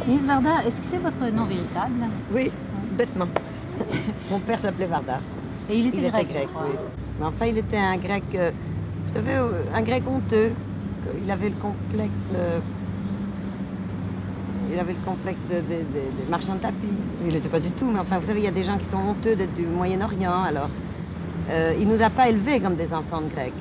Inès Varda, est-ce que c'est votre nom véritable? Oui, bêtement. Mon père s'appelait Varda. Et il était grec, oui. Mais enfin, il était un grec, vous savez, un grec honteux. Il avait le complexe, des marchands de tapis. Il n'était pas du tout, mais enfin, vous savez, il y a des gens qui sont honteux d'être du Moyen-Orient, alors il nous a pas élevés comme des enfants de Grecs.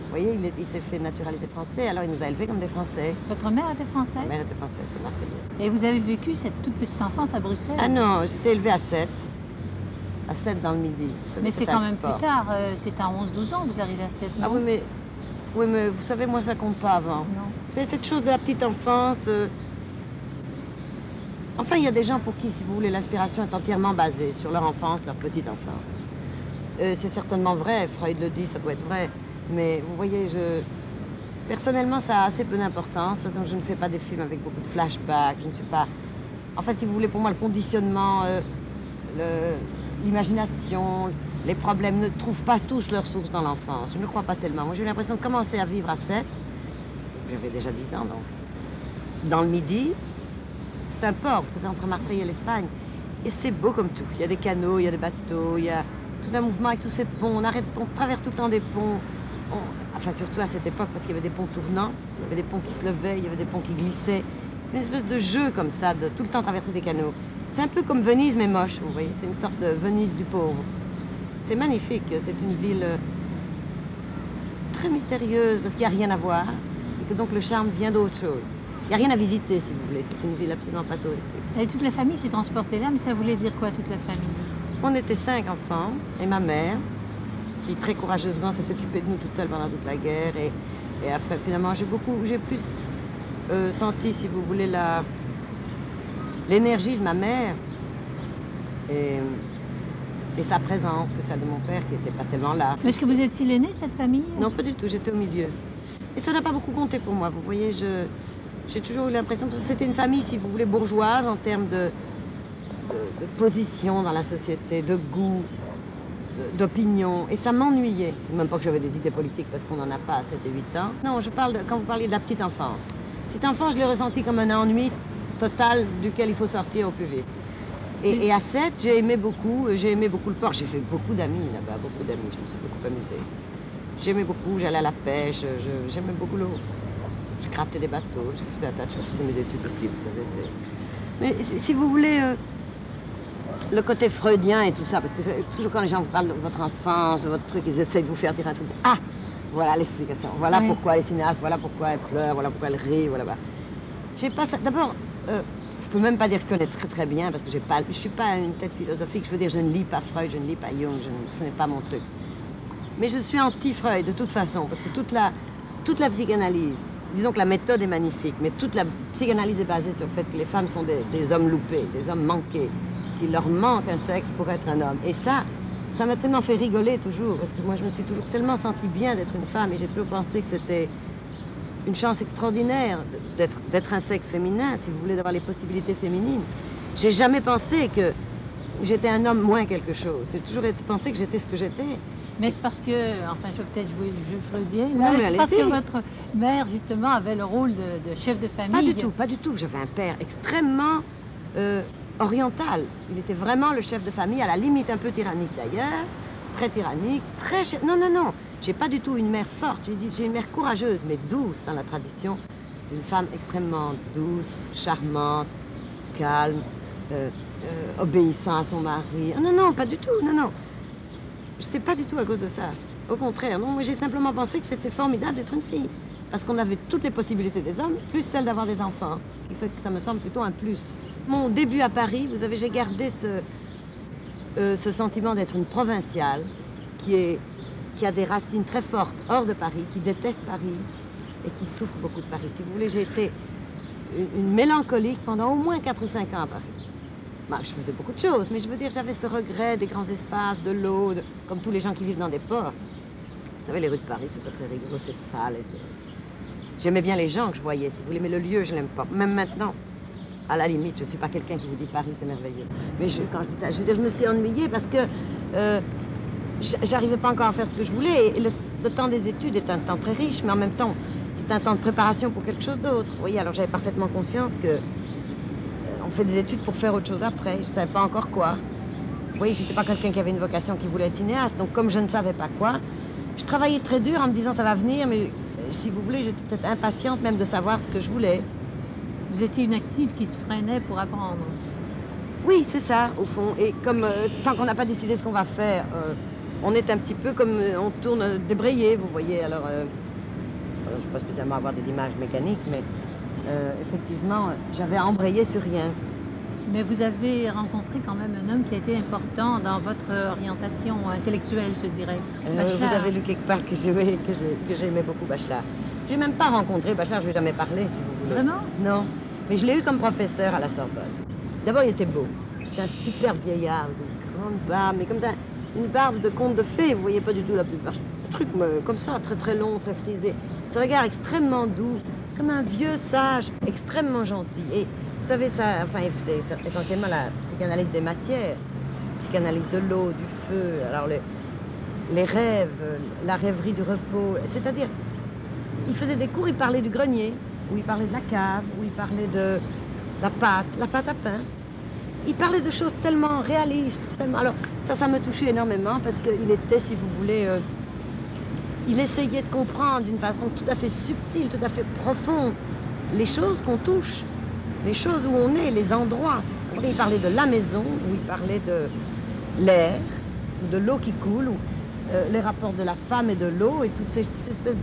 Vous voyez, il s'est fait naturaliser français, alors il nous a élevés comme des Français. Votre mère était française? Ma mère était française, était marseillaise. Et vous avez vécu cette toute petite enfance à Bruxelles? Ah non, j'étais élevée à 7. À 7 dans le Midi. Mais c'est quand même plus tard, c'est à 11-12 ans que vous arrivez à 7, non? Ah oui, mais vous savez, moi, ça compte pas avant. Non. Vous savez, cette chose de la petite enfance... Enfin, il y a des gens pour qui, si vous voulez, l'inspiration est entièrement basée sur leur enfance, leur petite enfance. C'est certainement vrai, Freud le dit, ça doit être vrai. Mais vous voyez, personnellement, ça a assez peu d'importance. Par exemple, je ne fais pas des films avec beaucoup de flashbacks, je ne suis pas... Enfin, si vous voulez, pour moi, le conditionnement, l'imagination, les problèmes ne trouvent pas tous leur source dans l'enfance. Je ne crois pas tellement. Moi, j'ai eu l'impression de commencer à vivre à 7. J'avais déjà 10 ans, donc. Dans le Midi, c'est un port, vous savez, entre Marseille et l'Espagne. Et c'est beau comme tout. Il y a des canaux, il y a des bateaux, il y a tout un mouvement avec tous ces ponts. On traverse tout le temps des ponts. Enfin, surtout à cette époque, parce qu'il y avait des ponts tournants, il y avait des ponts qui se levaient, il y avait des ponts qui glissaient. Une espèce de jeu comme ça, de tout le temps traverser des canaux. C'est un peu comme Venise, mais moche, vous voyez. C'est une sorte de Venise du pauvre. C'est magnifique. C'est une ville très mystérieuse, parce qu'il n'y a rien à voir, et que donc le charme vient d'autre chose. Il n'y a rien à visiter, si vous voulez. C'est une ville absolument pas touristique. Et toute la famille s'est transportée là, mais ça voulait dire quoi, toute la famille? On était 5 enfants, et ma mère, qui très courageusement s'est occupée de nous toute seule pendant toute la guerre. Et après, finalement, j'ai plus senti, si vous voulez, l'énergie de ma mère et sa présence que celle de mon père, qui n'était pas tellement là. Mais est-ce que vous êtes l'aîné de cette famille? Non, pas du tout, j'étais au milieu. Et ça n'a pas beaucoup compté pour moi, vous voyez, j'ai toujours eu l'impression que c'était une famille, si vous voulez, bourgeoise en termes de position dans la société, de goût, d'opinion, et ça m'ennuyait. Même pas que j'avais des idées politiques, parce qu'on n'en a pas à 7 et 8 ans. Non, quand vous parliez de la petite enfance. Petite enfance, je l'ai ressenti comme un ennui total duquel il faut sortir au plus vite. Et à 7, j'ai aimé beaucoup le port. J'ai fait beaucoup d'amis là-bas, beaucoup d'amis, je me suis beaucoup amusée. J'aimais beaucoup, j'allais à la pêche, j'aimais beaucoup l'eau. Je grattais des bateaux, je faisais un tas de choses, je faisais mes études aussi, vous savez. Mais si vous voulez... le côté freudien et tout ça, parce que toujours quand les gens vous parlent de votre enfance, de votre truc, ils essaient de vous faire dire un truc. Ah, voilà l'explication. Voilà oui. Pourquoi elle est cinéaste, voilà pourquoi elle pleure, voilà pourquoi elle rit, voilà. J'ai pas ça. D'abord, je peux même pas dire que je connais très très bien, parce que je suis pas une tête philosophique. Je veux dire, je ne lis pas Freud, je ne lis pas Jung, ce n'est pas mon truc. Mais je suis anti-Freud de toute façon, parce que toute la psychanalyse, disons que la méthode est magnifique, mais toute la psychanalyse est basée sur le fait que les femmes sont des hommes loupés, des hommes manqués, qu'il leur manque un sexe pour être un homme. Et ça m'a tellement fait rigoler toujours, parce que moi je me suis toujours tellement sentie bien d'être une femme, et j'ai toujours pensé que c'était une chance extraordinaire d'être un sexe féminin, si vous voulez, d'avoir les possibilités féminines. J'ai jamais pensé que j'étais un homme moins quelque chose. J'ai toujours pensé que j'étais ce que j'étais. Mais c'est parce que, enfin, je vais peut-être jouer le jeu freudien, là, c'est parce que votre mère, justement, avait le rôle de chef de famille. Pas du tout. J'avais un père extrêmement oriental. Il était vraiment le chef de famille, à la limite un peu tyrannique d'ailleurs, très tyrannique, très chef... Non. J'ai pas du tout une mère forte, j'ai une mère courageuse, mais douce dans la tradition d'une femme extrêmement douce, charmante, calme, obéissant à son mari. Non, pas du tout, non. C'est pas du tout à cause de ça. Au contraire, non, moi j'ai simplement pensé que c'était formidable d'être une fille. Parce qu'on avait toutes les possibilités des hommes, plus celle d'avoir des enfants. Ce qui fait que ça me semble plutôt un plus. Mon début à Paris, vous savez, j'ai gardé ce sentiment d'être une provinciale qui a des racines très fortes hors de Paris, qui déteste Paris et qui souffre beaucoup de Paris. Si vous voulez, j'ai été une mélancolique pendant au moins 4 ou 5 ans à Paris. Bah, je faisais beaucoup de choses, mais je veux dire, j'avais ce regret des grands espaces, de l'eau, comme tous les gens qui vivent dans des ports. Vous savez, les rues de Paris, c'est pas très rigolo, c'est sale. J'aimais bien les gens que je voyais, si vous voulez, mais le lieu, je l'aime pas. Même maintenant, à la limite, je suis pas quelqu'un qui vous dit Paris, c'est merveilleux. Mais quand je dis ça, je veux dire, je me suis ennuyée parce que j'arrivais pas encore à faire ce que je voulais. Et le temps des études est un temps très riche, mais en même temps, c'est un temps de préparation pour quelque chose d'autre. Vous voyez, alors j'avais parfaitement conscience que fait des études pour faire autre chose après. Je ne savais pas encore quoi. Vous voyez, je n'étais pas quelqu'un qui avait une vocation, qui voulait être cinéaste. Donc, comme je ne savais pas quoi, je travaillais très dur en me disant ça va venir, mais si vous voulez, j'étais peut-être impatiente même de savoir ce que je voulais. Vous étiez une active qui se freinait pour apprendre. Oui, c'est ça, au fond. Et comme tant qu'on n'a pas décidé ce qu'on va faire, on est un petit peu comme on tourne débrayé, vous voyez. Alors, je ne sais pas spécialement avoir des images mécaniques, mais effectivement, j'avais embrayé sur rien. Mais vous avez rencontré quand même un homme qui a été important dans votre orientation intellectuelle, je dirais. Vous avez lu quelque part que j'aimais beaucoup Bachelard. Je n'ai même pas rencontré Bachelard, je ne lui ai jamais parlé, si vous voulez. Vraiment? Non, mais je l'ai eu comme professeur à la Sorbonne. D'abord, il était beau. C'était un superbe vieillard, une grande barbe, mais comme ça, une barbe de conte de fées, vous voyez pas du tout la plupart. Un truc comme ça, très très long, très frisé. Ce regard extrêmement doux, comme un vieux sage, extrêmement gentil. Et vous savez, ça, enfin, c'est essentiellement la psychanalyse des matières, psychanalyse de l'eau, du feu, alors les rêves, la rêverie du repos. C'est-à-dire, il faisait des cours, il parlait du grenier, où il parlait de la cave, où il parlait de la pâte à pain. Il parlait de choses tellement réalistes, tellement... Alors, ça me touchait énormément parce qu'il était, si vous voulez, il essayait de comprendre d'une façon tout à fait subtile, tout à fait profonde, les choses qu'on touche, les choses où on est, les endroits. Il parlait de la maison, où il parlait de l'air, ou de l'eau qui coule, ou les rapports de la femme et de l'eau, et toutes ces espèces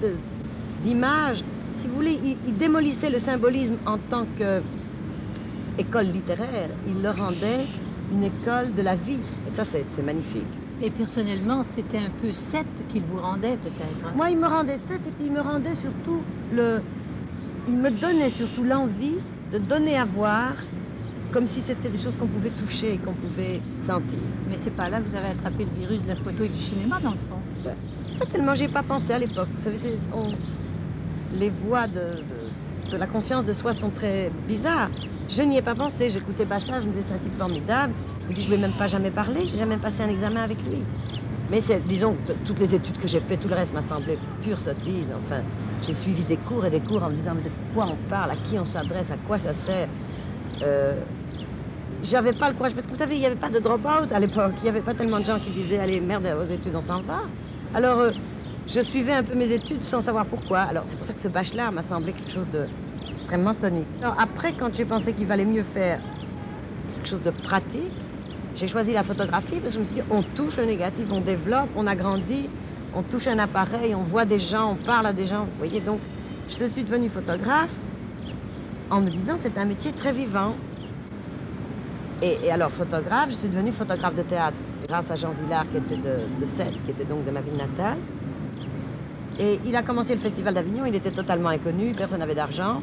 d'images. Si vous voulez, il démolissait le symbolisme en tant qu'école littéraire. Il le rendait une école de la vie. Et ça, c'est magnifique. Et personnellement, c'était un peu Seth qu'il vous rendait, peut-être. Hein? Moi, il me rendait Seth, et puis il me rendait surtout il me donnait surtout l'envie de donner à voir, comme si c'était des choses qu'on pouvait toucher et qu'on pouvait sentir. Mais c'est pas là que vous avez attrapé le virus de la photo et du cinéma, dans le fond. Pas tellement, j'y ai pas pensé à l'époque. Vous savez, les voies de la conscience de soi sont très bizarres. Je n'y ai pas pensé. J'écoutais Bachelard, je me disais c'est un type formidable. Je me dis, je ne lui ai même pas jamais parlé, j'ai jamais passé un examen avec lui. Mais disons, toutes les études que j'ai faites, tout le reste m'a semblé pure sottise. Enfin, j'ai suivi des cours et des cours en me disant, mais de quoi on parle, à qui on s'adresse, à quoi ça sert. J'avais pas le courage, parce que vous savez, il n'y avait pas de drop-out à l'époque. Il n'y avait pas tellement de gens qui disaient, allez, merde, aux études, on s'en va. Alors, je suivais un peu mes études sans savoir pourquoi. Alors, c'est pour ça que ce Bachelard m'a semblé quelque chose d'extrêmement tonique. Alors, après, quand j'ai pensé qu'il valait mieux faire quelque chose de pratique, j'ai choisi la photographie parce que je me suis dit, on touche le négatif, on développe, on agrandit, on touche un appareil, on voit des gens, on parle à des gens. Vous voyez, donc, je suis devenue photographe en me disant, c'est un métier très vivant. Et alors, photographe, je suis devenue photographe de théâtre grâce à Jean Villard, qui était de Sète, qui était donc de ma ville natale. Et il a commencé le Festival d'Avignon, il était totalement inconnu, personne n'avait d'argent.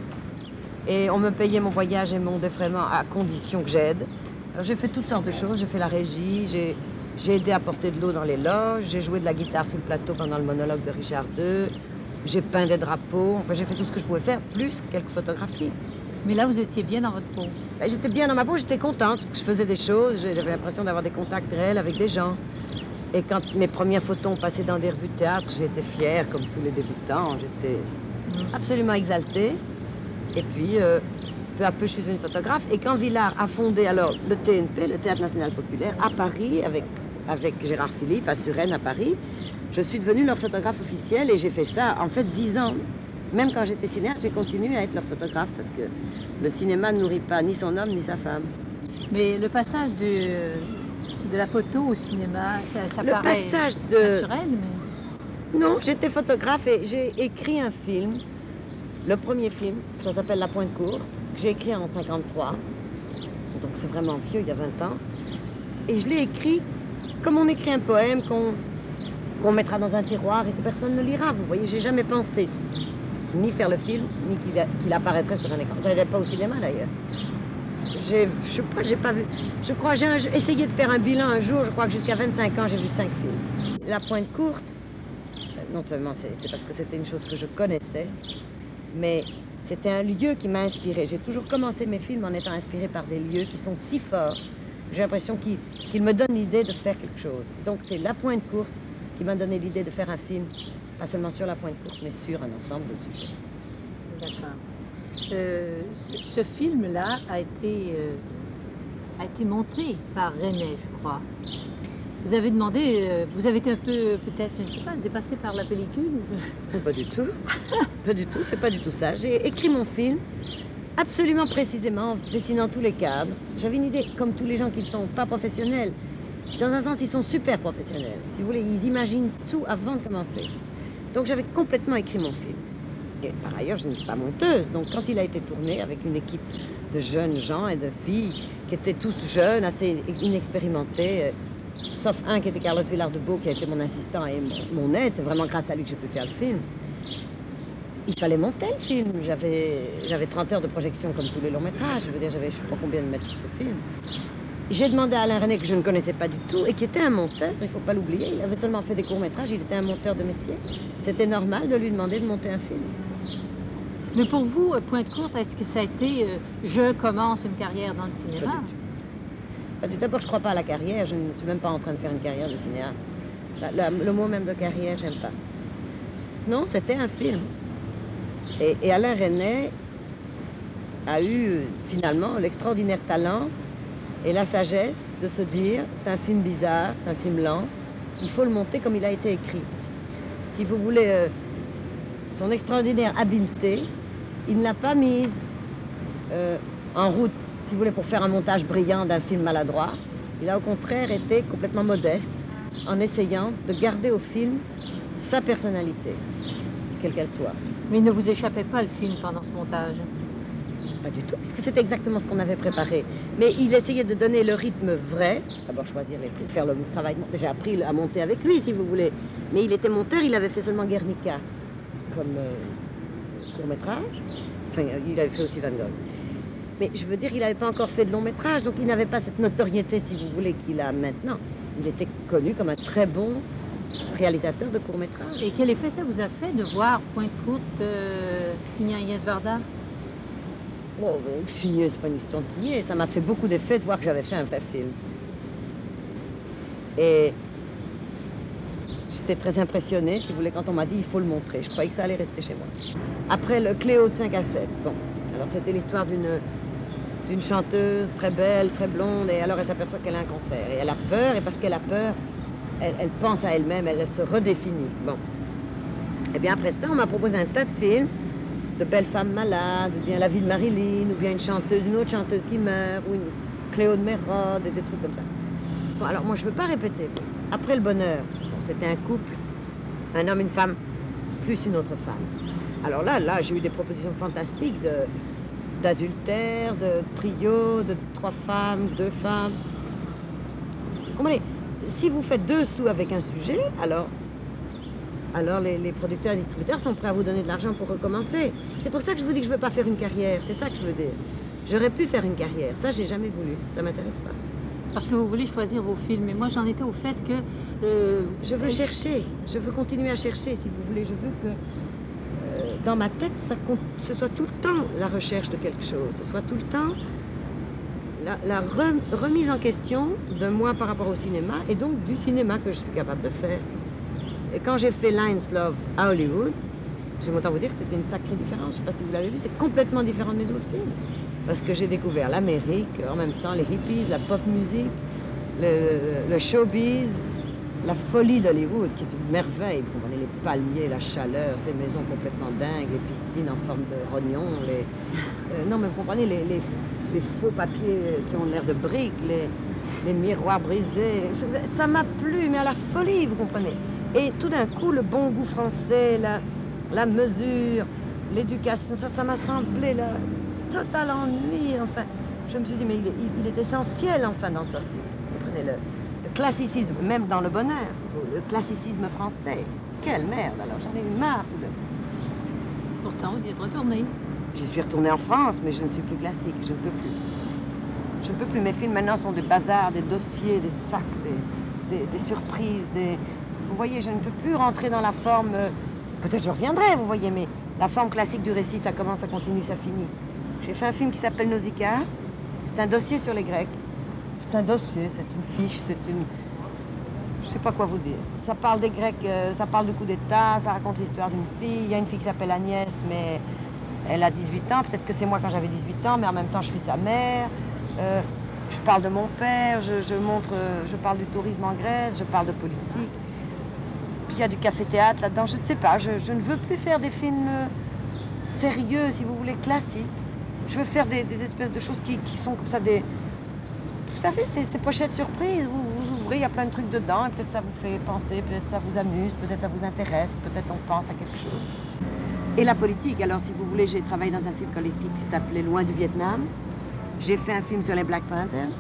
Et on me payait mon voyage et mon défraiement à condition que j'aide. Alors j'ai fait toutes sortes de choses, j'ai fait la régie, j'ai aidé à porter de l'eau dans les loges, j'ai joué de la guitare sur le plateau pendant le monologue de Richard II, j'ai peint des drapeaux, enfin j'ai fait tout ce que je pouvais faire, plus quelques photographies. Mais là, vous étiez bien dans votre peau. Ben, j'étais bien dans ma peau, j'étais contente parce que je faisais des choses, j'avais l'impression d'avoir des contacts réels avec des gens. Et quand mes premières photos ont passé dans des revues de théâtre, j'étais fière, comme tous les débutants, j'étais absolument exaltée. Et puis, peu à peu, je suis devenue photographe. Et quand Villard a fondé alors le TNP, le Théâtre National Populaire, à Paris, avec Gérard Philippe, à Suresnes, à Paris, je suis devenue leur photographe officiel et j'ai fait ça, en fait, 10 ans. Même quand j'étais cinéaste, j'ai continué à être leur photographe parce que le cinéma ne nourrit pas ni son homme ni sa femme. Mais le passage de la photo au cinéma, ça le paraît passage naturel, mais... Non, j'étais photographe et j'ai écrit un film. Le premier film, ça s'appelle La Pointe Courte, que j'ai écrit en 53. Donc c'est vraiment vieux, il y a 20 ans. Et je l'ai écrit comme on écrit un poème qu'on mettra dans un tiroir et que personne ne lira. Vous voyez, j'ai jamais pensé ni faire le film, ni qu'il apparaîtrait sur un écran. Je n'allais pas au cinéma d'ailleurs. J'ai pas vu. Je crois, j'ai essayé de faire un bilan un jour, je crois que jusqu'à 25 ans, j'ai vu 5 films. La Pointe Courte, non seulement c'est parce que c'était une chose que je connaissais, mais c'était un lieu qui m'a inspirée. J'ai toujours commencé mes films en étant inspirée par des lieux qui sont si forts. J'ai l'impression qu'ils me donnent l'idée de faire quelque chose. Donc c'est La Pointe Courte qui m'a donné l'idée de faire un film, pas seulement sur La Pointe Courte, mais sur un ensemble de sujets. D'accord. Ce film-là a été a été monté par René, je crois. Vous avez demandé, vous avez été un peu, peut-être, je ne sais pas, dépassé par la pellicule? Pas du tout. Pas du tout, c'est pas du tout ça. J'ai écrit mon film absolument précisément, en dessinant tous les cadres. J'avais une idée, comme tous les gens qui ne sont pas professionnels. Dans un sens, ils sont super professionnels. Si vous voulez, ils imaginent tout avant de commencer. Donc j'avais complètement écrit mon film. Et par ailleurs, je n'étais pas monteuse. Donc quand il a été tourné avec une équipe de jeunes gens et de filles qui étaient tous jeunes, assez inexpérimentés, sauf un qui était Carlos Villar-de-Beau, qui a été mon assistant et mon aide. C'est vraiment grâce à lui que j'ai pu faire le film. Il fallait monter le film. J'avais 30 heures de projection comme tous les longs métrages. Je veux dire, j'avais je ne sais pas combien de mètres de film. J'ai demandé à Alain René, que je ne connaissais pas du tout, et qui était un monteur, il ne faut pas l'oublier. Il avait seulement fait des courts-métrages, il était un monteur de métier. C'était normal de lui demander de monter un film. Mais pour vous, Pointe Courte, est-ce que ça a été je commence une carrière dans le cinéma? Pas du tout. D'abord, je ne crois pas à la carrière. Je ne suis même pas en train de faire une carrière de cinéaste. Le mot même de carrière, j'aime pas. Non, c'était un film. Et Alain René a eu finalement l'extraordinaire talent et la sagesse de se dire, c'est un film bizarre, c'est un film lent, il faut le monter comme il a été écrit. Si vous voulez, son extraordinaire habileté, il ne l'a pas mise en route, si vous voulez, pour faire un montage brillant d'un film maladroit. Il a au contraire été complètement modeste en essayant de garder au film sa personnalité, quelle qu'elle soit. Mais il ne vous échappait pas le film pendant ce montage? Pas du tout, puisque c'était exactement ce qu'on avait préparé. Mais il essayait de donner le rythme vrai, d'abord choisir les prises, faire le travail. J'ai appris à monter avec lui, si vous voulez. Mais il était monteur, il avait fait seulement Guernica comme court-métrage. Enfin, il avait fait aussi Van Gogh. Mais je veux dire, il n'avait pas encore fait de long-métrage, donc il n'avait pas cette notoriété, si vous voulez, qu'il a maintenant. Il était connu comme un très bon réalisateur de court-métrage. Et quel effet ça vous a fait de voir Pointe Courte signer Agnès Varda? Bon, signer, c'est pas une histoire de signer. Ça m'a fait beaucoup d'effet de voir que j'avais fait un vrai film. Et j'étais très impressionnée, si vous voulez, quand on m'a dit il faut le montrer. Je croyais que ça allait rester chez moi. Après le Cléo de 5 à 7, bon, alors c'était l'histoire d'une chanteuse très belle, très blonde, et alors elle s'aperçoit qu'elle a un cancer. Et elle a peur, et parce qu'elle a peur, elle pense à elle-même, elle se redéfinit. Bon. Et bien après ça, on m'a proposé un tas de films, de belles femmes malades, ou bien La vie de Marilyn, ou bien une autre chanteuse qui meurt, ou une Cléo de Mérode, et des trucs comme ça. Bon, alors moi je veux pas répéter. Après le bonheur, bon, c'était un couple, un homme, une femme, plus une autre femme. Alors là, j'ai eu des propositions fantastiques d'adultère, de trio, de 3 femmes, 2 femmes. Comprenez, si vous faites 2 sous avec un sujet, alors les producteurs et distributeurs sont prêts à vous donner de l'argent pour recommencer. C'est pour ça que je vous dis que je ne veux pas faire une carrière, c'est ça que je veux dire. J'aurais pu faire une carrière, ça j'ai jamais voulu, ça m'intéresse pas. Parce que vous voulez choisir vos films, et moi j'en étais au fait que... Je veux chercher, je veux continuer à chercher, si vous voulez. Je veux que dans ma tête, ce soit tout le temps la recherche de quelque chose, ce soit tout le temps la remise en question de moi par rapport au cinéma, et donc du cinéma que je suis capable de faire. Et quand j'ai fait Lions Love à Hollywood, j'aime autant vous dire que c'était une sacrée différence. Je ne sais pas si vous l'avez vu, c'est complètement différent de mes autres films. Parce que j'ai découvert l'Amérique, en même temps les hippies, la pop music, le showbiz, la folie d'Hollywood, qui est une merveille. Vous comprenez, les palmiers, la chaleur, ces maisons complètement dingues, les piscines en forme de rognon, non mais vous comprenez, les faux papiers qui ont l'air de briques, les miroirs brisés. Ça m'a plu, mais à la folie, vous comprenez. Et tout d'un coup, le bon goût français, la mesure, l'éducation, ça m'a semblé le total ennui. Enfin, je me suis dit, mais il est essentiel, enfin, dans ça. Vous comprenez, le classicisme, même dans le bonheur, le classicisme français. Quelle merde, alors, j'en ai eu marre. Pourtant, vous y êtes retourné. J'y suis retournée en France, mais je ne suis plus classique, je ne peux plus. Je ne peux plus. Mes films, maintenant, sont des bazars, des dossiers, des sacs, des surprises, Vous voyez, je ne peux plus rentrer dans la forme... Peut-être je reviendrai, vous voyez, mais la forme classique du récit, ça commence, ça continue, ça finit. J'ai fait un film qui s'appelle Nausicaa. C'est un dossier sur les Grecs. C'est un dossier, c'est une fiche, c'est une... Je sais pas quoi vous dire. Ça parle des Grecs, ça parle du coup d'État, ça raconte l'histoire d'une fille. Il y a une fille qui s'appelle Agnès, mais elle a 18 ans. Peut-être que c'est moi quand j'avais 18 ans, mais en même temps, je suis sa mère. Je parle de mon père, je parle du tourisme en Grèce, je parle de politique. Puis il y a du café-théâtre là-dedans, je ne sais pas, je ne veux plus faire des films sérieux, si vous voulez, classiques. Je veux faire des espèces de choses qui sont comme ça des... Vous savez, ces pochettes surprises, vous ouvrez, il y a plein de trucs dedans, et peut-être ça vous fait penser, peut-être ça vous amuse, peut-être ça vous intéresse, peut-être on pense à quelque chose. Et la politique, alors si vous voulez, j'ai travaillé dans un film collectif qui s'appelait Loin du Vietnam. J'ai fait un film sur les Black Panthers.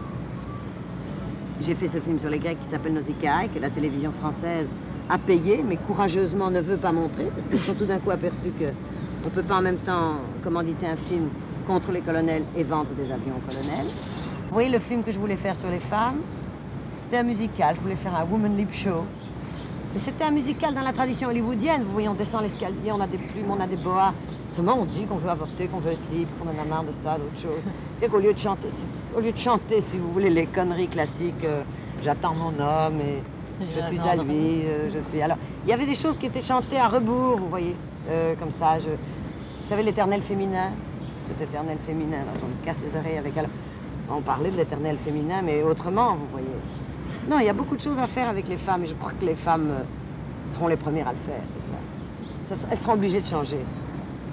J'ai fait ce film sur les Grecs qui s'appelle Nausicaa, que la télévision française a payé, mais courageusement ne veut pas montrer, parce qu'ils sont tout d'un coup aperçus qu'on ne peut pas en même temps commanditer un film contre les colonels et vendre des avions aux colonels. Vous voyez, le film que je voulais faire sur les femmes, c'était un musical. Je voulais faire un Woman Leap Show. Mais c'était un musical dans la tradition hollywoodienne. Vous voyez, on descend l'escalier, on a des plumes, on a des boas. Seulement, on dit qu'on veut avorter, qu'on veut être libre, qu'on en a marre de ça, d'autre chose. C'est qu'au lieu de chanter, si vous voulez, les conneries classiques, j'attends mon homme et je suis à lui, je suis... Alors, il y avait des choses qui étaient chantées à rebours, vous voyez, comme ça. Vous savez, l'éternel féminin, cet éternel féminin, là, on me casse les oreilles avec... Alors, on parlait de l'éternel féminin, mais autrement, vous voyez. Non, il y a beaucoup de choses à faire avec les femmes, et je crois que les femmes seront les premières à le faire, c'est ça. Elles seront obligées de changer.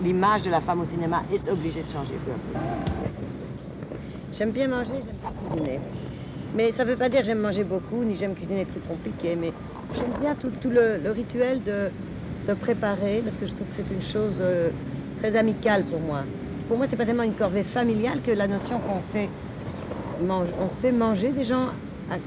L'image de la femme au cinéma est obligée de changer peu à peu. J'aime bien manger, j'aime bien cuisiner. Mais ça ne veut pas dire que j'aime manger beaucoup, ni j'aime cuisiner des trucs compliqués, mais j'aime bien tout le rituel de préparer, parce que je trouve que c'est une chose très amicale pour moi. Pour moi, c'est pas tellement une corvée familiale que la notion qu'on fait, on fait manger des gens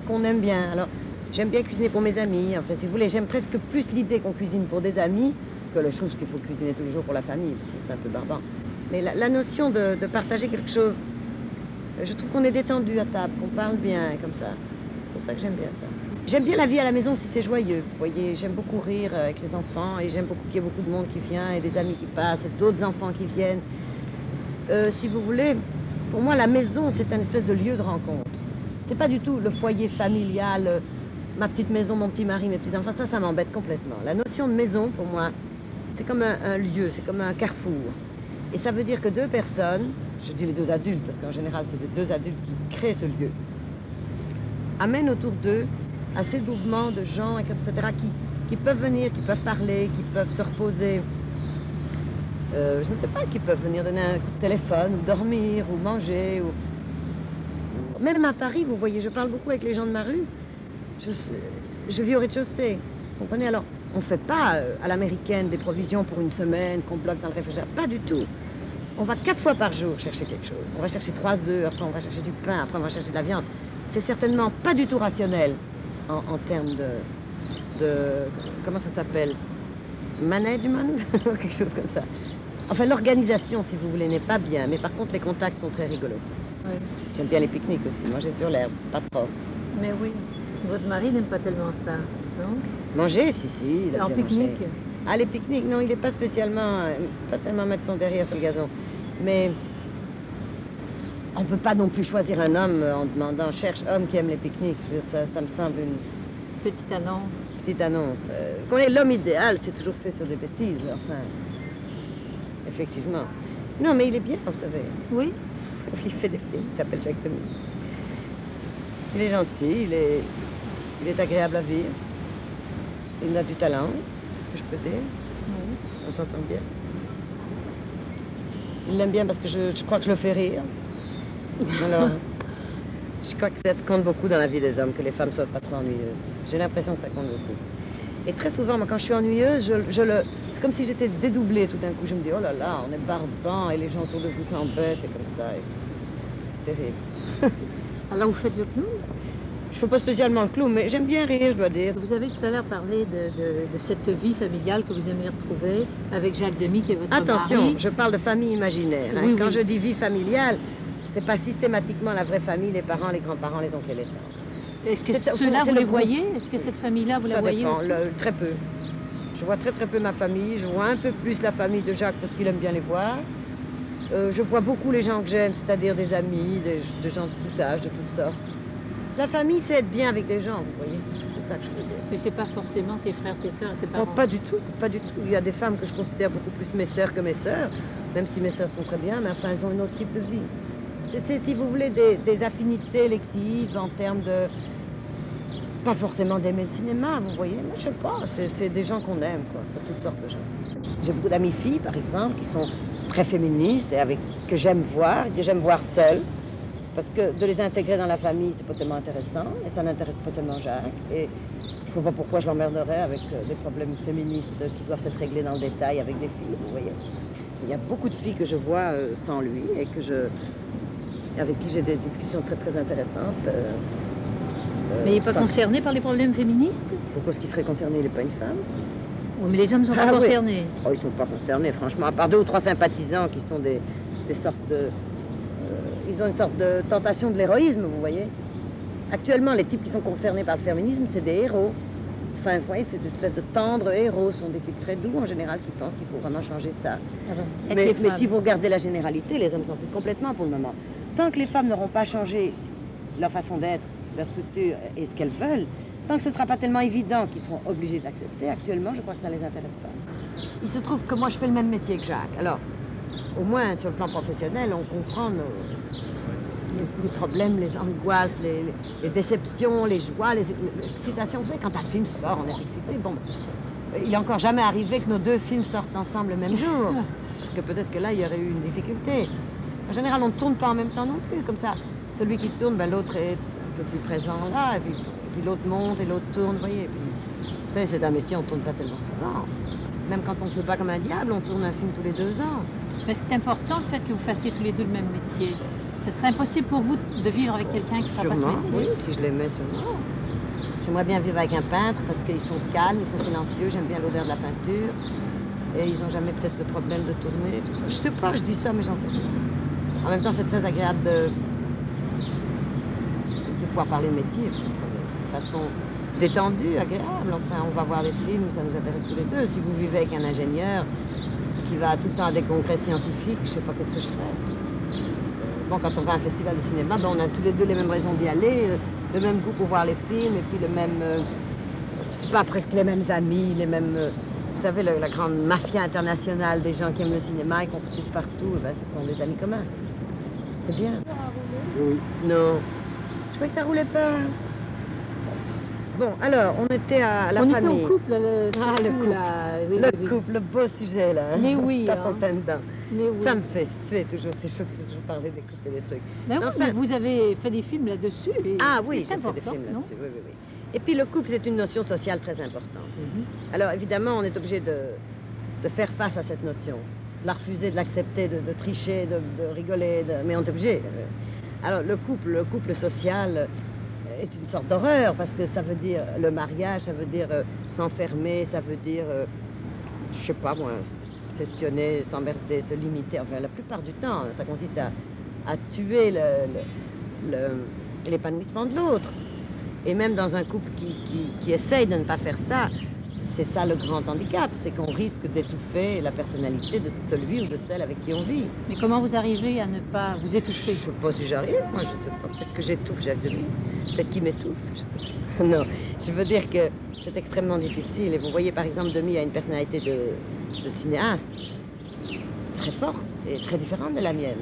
qu'on aime bien. Alors, j'aime bien cuisiner pour mes amis, enfin, si vous voulez, j'aime presque plus l'idée qu'on cuisine pour des amis que le chose qu'il faut cuisiner tous les jours pour la famille, parce que c'est un peu barbare. Mais la notion de partager quelque chose, je trouve qu'on est détendu à table, qu'on parle bien, comme ça. C'est pour ça que j'aime bien ça. J'aime bien la vie à la maison si c'est joyeux. Vous voyez, j'aime beaucoup rire avec les enfants, et j'aime beaucoup qu'il y ait beaucoup de monde qui vient, et des amis qui passent, et d'autres enfants qui viennent. Si vous voulez, pour moi, la maison, c'est un espèce de lieu de rencontre. C'est pas du tout le foyer familial, ma petite maison, mon petit mari, mes petits enfants, ça m'embête complètement. La notion de maison, pour moi, c'est comme un lieu, c'est comme un carrefour. Et ça veut dire que deux personnes, je dis les deux adultes, parce qu'en général, c'est les deux adultes qui créent ce lieu, amènent autour d'eux assez de mouvements de gens, etc., qui peuvent venir, qui peuvent parler, qui peuvent se reposer. Je ne sais pas, qui peuvent venir donner un coup de téléphone, ou dormir, ou manger, ou... Même à Paris, vous voyez, je parle beaucoup avec les gens de ma rue. Je vis au rez-de-chaussée, vous comprenez? Alors, on ne fait pas à l'américaine des provisions pour une semaine qu'on bloque dans le réfrigérateur, pas du tout. On va 4 fois par jour chercher quelque chose. On va chercher 3 œufs, après on va chercher du pain, après on va chercher de la viande. C'est certainement pas du tout rationnel en termes de... Comment ça s'appelle? Management? Quelque chose comme ça. Enfin, l'organisation, si vous voulez, n'est pas bien, mais par contre, les contacts sont très rigolos. Oui. J'aime bien les pique-niques aussi, manger sur l'herbe, pas trop. Mais oui, votre mari n'aime pas tellement ça, non? Manger, si, il a En bien pique-nique? mangé. Ah, les pique-niques, non, il n'est pas spécialement, pas tellement mettre son derrière sur le gazon. Mais on ne peut pas non plus choisir un homme en demandant « cherche homme qui aime les pique-niques ». Ça me semble une Petite annonce. petite annonce. Qu'on est l'homme idéal, c'est toujours fait sur des bêtises, là, enfin. Effectivement. Non, mais il est bien, vous savez. Oui? Il fait des films, il s'appelle Jacques Demy. Il est gentil, il est agréable à vivre. Il a du talent, c'est ce que je peux dire. Oui. On s'entend bien. Il l'aime bien parce que je crois que je le fais rire. Alors, je crois que ça compte beaucoup dans la vie des hommes, que les femmes soient pas trop ennuyeuses. J'ai l'impression que ça compte beaucoup. Et très souvent, moi, quand je suis ennuyeuse, c'est comme si j'étais dédoublée tout d'un coup. Je me dis, oh là là, on est barbant et les gens autour de vous s'embêtent et comme ça. C'est terrible. Alors vous faites le clown? Je fais pas spécialement le clown, mais j'aime bien rire, je dois dire. Vous avez tout à l'heure parlé de cette vie familiale que vous aimeriez retrouver avec Jacques Demy, qui est votre Attention, mari. je parle de famille imaginaire. Hein. Oui, Quand oui. je dis vie familiale, c'est pas systématiquement la vraie famille, les parents, les grands-parents, les oncles et les tantes. Est-ce que C'est- ceux-là, c'est vous le les groupe. voyez? Est-ce que cette famille-là, vous la Ça voyez dépend, aussi? très peu. Je vois très peu ma famille, je vois un peu plus la famille de Jacques parce qu'il aime bien les voir. Je vois beaucoup les gens que j'aime, c'est-à-dire des amis, des gens de tout âge, de toutes sortes. La famille, c'est être bien avec les gens, vous voyez, c'est ça que je veux dire. Mais c'est pas forcément ses frères, ses sœurs et ses Non, parents. pas du tout, pas du tout. Il y a des femmes que je considère beaucoup plus mes sœurs que mes sœurs, même si mes sœurs sont très bien, mais enfin, elles ont un autre type de vie. C'est, si vous voulez, des affinités lectives en termes de... Pas forcément d'aimer le cinéma, vous voyez, mais je sais pas, c'est des gens qu'on aime, quoi, c'est toutes sortes de gens. J'ai beaucoup d'amis filles, par exemple, qui sont très féministes et que j'aime voir seules, parce que de les intégrer dans la famille, c'est pas tellement intéressant, et ça n'intéresse pas tellement Jacques, et je vois pas pourquoi je l'emmerderais avec des problèmes féministes qui doivent être réglés dans le détail avec des filles, vous voyez. Il y a beaucoup de filles que je vois sans lui, et avec qui j'ai des discussions très très intéressantes. Mais il n'est pas concerné par les problèmes féministes? Pourquoi est-ce qu'il serait concerné? Il n'est pas une femme. Oui, mais les hommes ne sont pas concernés. Oh, ils ne sont pas concernés, franchement, à part 2 ou 3 sympathisants qui sont des sortes de... ils ont une sorte de tentation de l'héroïsme, vous voyez. Actuellement, les types qui sont concernés par le féminisme, c'est des héros. Enfin, vous voyez, ces espèces de tendres héros sont des types très doux, en général, qui pensent qu'il faut vraiment changer ça. Ah bon. Mais si vous regardez la généralité, les hommes s'en foutent complètement pour le moment. Tant que les femmes n'auront pas changé leur façon d'être, leur structure et ce qu'elles veulent, tant que ce ne sera pas tellement évident qu'ils seront obligés d'accepter, actuellement, je crois que ça ne les intéresse pas. Il se trouve que moi, je fais le même métier que Jacques. Alors, au moins, sur le plan professionnel, on comprend les problèmes, les angoisses, les déceptions, les joies, les excitations. Vous savez, quand un film sort, on est excité. Bon, il n'est encore jamais arrivé que nos 2 films sortent ensemble le même jour. Parce que peut-être que là, il y aurait eu une difficulté. En général, on ne tourne pas en même temps non plus. Comme ça, celui qui tourne, ben, l'autre est un peu plus présent là, et puis l'autre monte et l'autre tourne, vous voyez. Et puis, vous savez, c'est un métier, on ne tourne pas tellement souvent. Même quand on se bat comme un diable, on tourne un film tous les 2 ans. Mais c'est important le fait que vous fassiez tous les 2 le même métier. Ce serait impossible pour vous de vivre avec quelqu'un qui ne fait pas ce métier? Oui, si je l'aimais, sûrement. J'aimerais bien vivre avec un peintre parce qu'ils sont calmes, ils sont silencieux, j'aime bien l'odeur de la peinture. Et ils n'ont jamais peut-être le problème de tourner, tout ça. Je sais pas, je dis ça, mais j'en sais rien. En même temps, c'est très agréable de pouvoir parler de métier de façon détendue, agréable. Enfin, on va voir des films, ça nous intéresse tous les 2. Si vous vivez avec un ingénieur qui va tout le temps à des congrès scientifiques, je sais pas qu'est-ce que je ferais. Bon, quand on va à un festival de cinéma, ben, on a tous les 2 les mêmes raisons d'y aller, le même goût pour voir les films, et puis le même, je sais pas, presque les mêmes amis, les mêmes... vous savez, la grande mafia internationale des gens qui aiment le cinéma et qu'on trouve partout, ben, ce sont des amis communs. C'est bien. Oui. Non. Je croyais que ça roulait pas. Bon, alors, on était à la famille. On était en couple, le couple. là. Oui, Le couple, le beau sujet, là. Mais oui. Pas fontaine dedans. Mais oui. Ça me fait suer toujours, ces choses que je parlais des couples et des trucs. Mais oui, enfin, mais vous avez fait des films là-dessus. Ah oui, j'ai fait important, des films non? là-dessus, oui, oui, oui. Et puis le couple, c'est une notion sociale très importante. Alors évidemment, on est obligé de faire face à cette notion, de la refuser, de l'accepter, de tricher, de rigoler, mais on est obligé. Alors le couple social est une sorte d'horreur parce que ça veut dire le mariage, ça veut dire s'enfermer, ça veut dire, je sais pas moi, s'espionner, s'emmerder, se limiter. Enfin, la plupart du temps, ça consiste à tuer l'épanouissement de l'autre. Et même dans un couple qui essaye de ne pas faire ça, c'est ça le grand handicap, c'est qu'on risque d'étouffer la personnalité de celui ou de celle avec qui on vit. Mais comment vous arrivez à ne pas vous étouffer? Je ne sais pas si j'arrive, moi je ne sais pas. Peut-être que j'étouffe Jacques Demy, peut-être qu'il m'étouffe, je sais pas. Non, je veux dire que c'est extrêmement difficile. Et vous voyez par exemple, Demy a une personnalité de cinéaste très forte et très différente de la mienne.